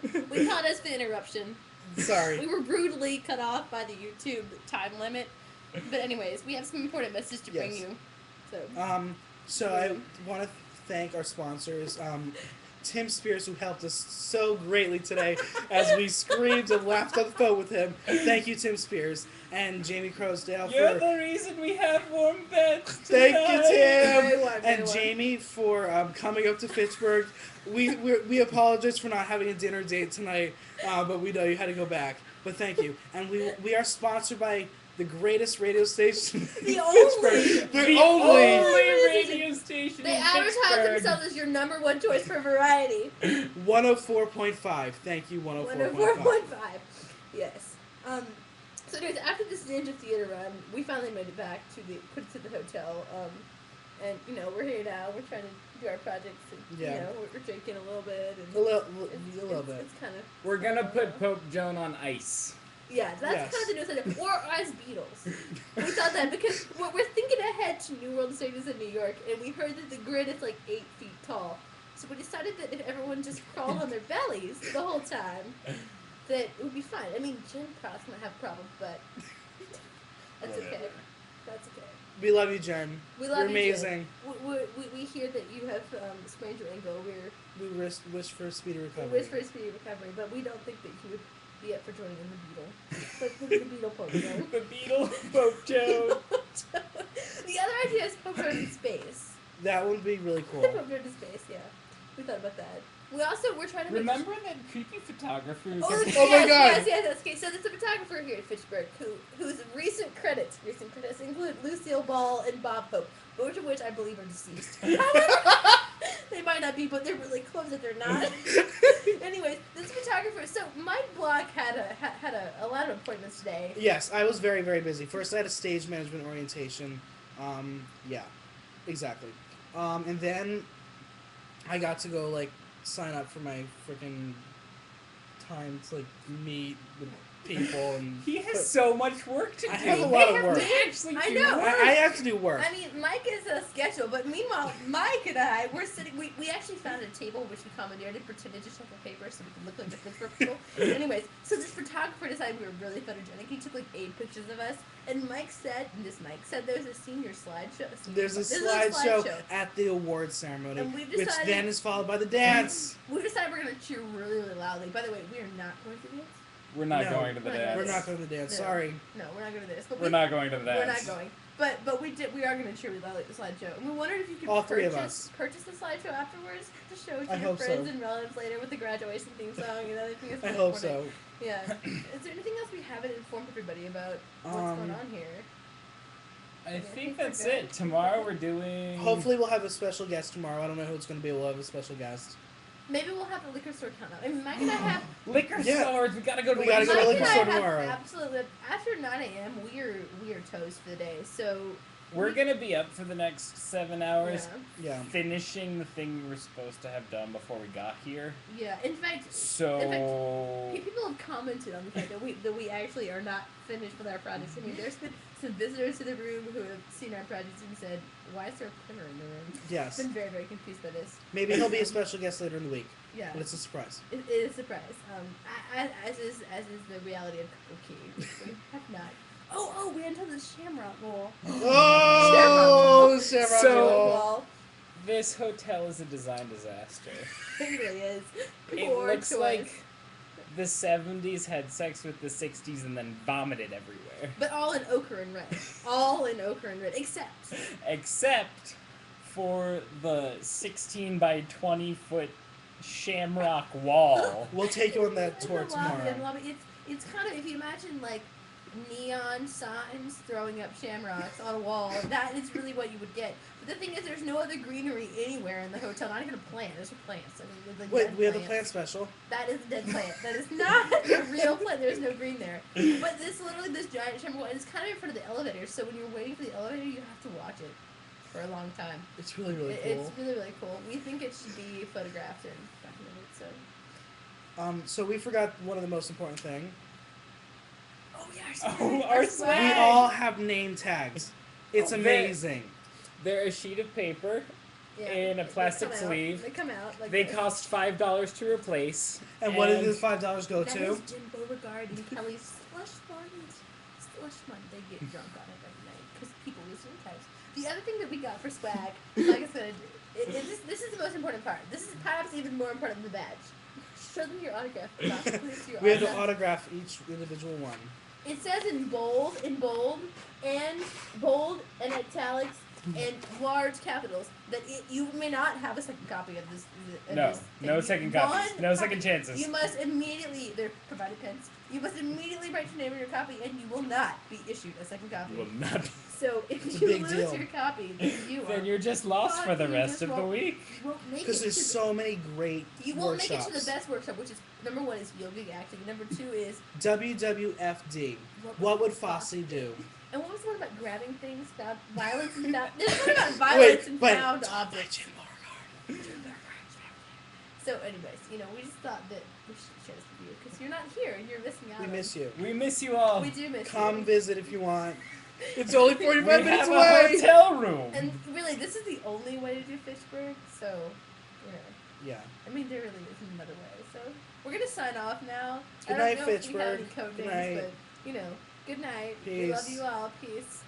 We apologize for the interruption. Sorry. We were brutally cut off by the YouTube time limit. But anyways, we have some important message to bring you. So I want to thank our sponsors. Tim Spears, who helped us so greatly today as we screamed and laughed on the phone with him. Thank you, Tim Spears. And Jamie Crosdale You're the reason we have warm beds thank tonight. you, Tim. Very warm, very and warm. Jamie for coming up to Fitchburg. We apologize for not having a dinner date tonight, but we know you had to go back. But thank you. And we are sponsored by the greatest radio station The in only- Pittsburgh. The only radio station They in advertise Pittsburgh. themselves as your number one choice for variety. 104.5. Thank you, 104.5. 104.5. Yes. So anyways, after this ninja theater run, we finally made it back to the hotel. And we're here now. We're trying to do our projects. And, Yeah. we're drinking a little bit. And A little bit. It's kind of. We're gonna put Pope Joan on ice. Yeah, that's Yes. kind of the newest idea. Or as Beatles. We thought that because we're thinking ahead to New World Stadiums in New York, and we heard that the grid is like 8 feet tall. So we decided that if everyone just crawled on their bellies the whole time, that it would be fine. I mean, Jen probably might have a problem, but that's okay. That's okay. We love you, Jen. We love You're you, amazing. Jen. We hear that you have sprained your ankle. We wish for a speedy We recovery. wish for a speedy recovery, but we don't think that you would be up for joining in the Beatle. But the Beatle Pope Joan. The Beatle Pope Joan. The other idea is Pope Joan in space. That would be really cool. Pope Joan in space, yeah. We thought about that. We're trying to make... Remember that creepy photographer who Oh, kept- yes, Oh my God. Yes. Okay, so there's a photographer here at Fitchburg whose recent credits include Lucille Ball and Bob Hope, both of which I believe are deceased. They might not be, but they're really close if they're not. Anyways, this photographer. So Mike Block had a lot of appointments today. Yes, I was very, very busy. First, I had a stage management orientation. Yeah, exactly. And then I got to go, sign up for my freaking time to, meet with people. And He has so much work to do. I have a lot of work. They actually I do know. work. I have to do work. I mean, Mike is a schedule, but meanwhile, Mike and I, we're sitting, we actually found a table which we commandeered and pretended to check the paper so we could look like the Pittsburgh people. Anyways, so this photographer decided we were really photogenic. He took 8 pictures of us, and Mike said there's a senior slideshow. There's a slideshow at the awards ceremony, And we've which decided- then is followed by the dance. We decided we're going to cheer really, really loudly. By the way, we are not going to dance. We're not No, going to the we're dance. We're not going to the dance. No. Sorry. No, we're not going to this. But We're not going to the dance. We're not going. But we are going to cheer really loudly at the slideshow. And we wondered if you could All three of us. purchase the slideshow afterwards to show to I your hope friends so. and relatives later with the graduation theme song and other things. I hope so. Yeah. Is there anything else we haven't informed everybody about what's going on here? I think think we're that's good. it. Tomorrow we're doing... Hopefully we'll have a special guest tomorrow. I don't know who it's going to be. We'll have a special guest. Maybe we'll have the liquor store count up. I mean, Mike and I have... Liquor Yeah. stores. We gotta go to We gotta go to Mike liquor and I store have tomorrow. absolutely... After 9 a.m., we are toast for the day. So... We're gonna be up for the next 7 hours, Yeah. Yeah. finishing the thing we were supposed to have done before we got here. Yeah. In fact... So... People have commented on the fact that we actually are not finished with our projects. I mean, there's been some visitors to the room who have seen our projects and said, "Why is there a printer in the room?" Yes. Been very, very confused by this. Maybe he'll be a special guest later in the week. Yeah, But it's a surprise. it is a surprise. As is the reality of Cookie. We have not. Oh, we until the Shamrock Wall. Oh, Shamrock So- Wall. Wall. This hotel is a design disaster. It really is. It Poor looks choice. like the 70s had sex with the 60s and then vomited everywhere. But all in ochre and red. All in ochre and red, except. Except for the 16 by 20 foot shamrock wall. We'll take you on that In tour the lobby, tomorrow. in the lobby. It's kind of, if you imagine neon signs throwing up shamrocks on a wall, that is really what you would get. But the thing is, there's no other greenery anywhere in the hotel. Not even a plant. There's plants. I mean, there's like Wait, dead we have the plants. plant special. That is a dead plant. That is not a real plant. There's no green there. But this giant shamrock, it's kind of in front of the elevator. So when you're waiting for the elevator, you have to watch it for a long time. It's really, really cool. It's really, really cool. We think it should be photographed and documented. So. So we forgot one of the most important thing. Oh yeah, Oh, our We swag. all have name tags. It's Oh, amazing. They're a sheet of paper in a plastic they come sleeve. Out. They come out. Like They this. cost $5 to replace. And what did the $5 go That to? is Jim Beauregard and Kelly's slush fund. Slush fund. They get drunk on it every night because people listen to types. The other thing that we got for swag, like I said, this is the most important part. This is perhaps even more important than the badge. Show them your autograph. Josh, please, your We had to autograph. autograph each individual one. It says in bold, and italics, and large capitals that you may not have a second copy of this. No second copies. No second chances. You must immediately, they're provided pens, you must immediately write your name on your copy and you will not be issued a second copy. Will not be. So if It's a you big lose deal. your copy, then Then you're just lost for the you rest just of the won't- week. You won't make it Because there's to the- so many great You won't make it workshops. to the best workshop, which is, number one is yoga acting, number two is, WWFD. What would Fosse do? and what was the one about grabbing things, found violence and found, there's one about violence and found objects. So anyways, we just thought that we should share this with you, because you're not here, and you're missing out. We miss you. We miss you all. We do miss Come you. visit if you want. It's only We 45 minutes have a away. hotel room. And really, this is the only way to do Fitchburg, so, Yeah. I mean, there really isn't another way. So, we're going to sign off now. Good I night, don't know if we have any Fitchburg. code Good names, night. but, good night. We love Peace. you all. Peace.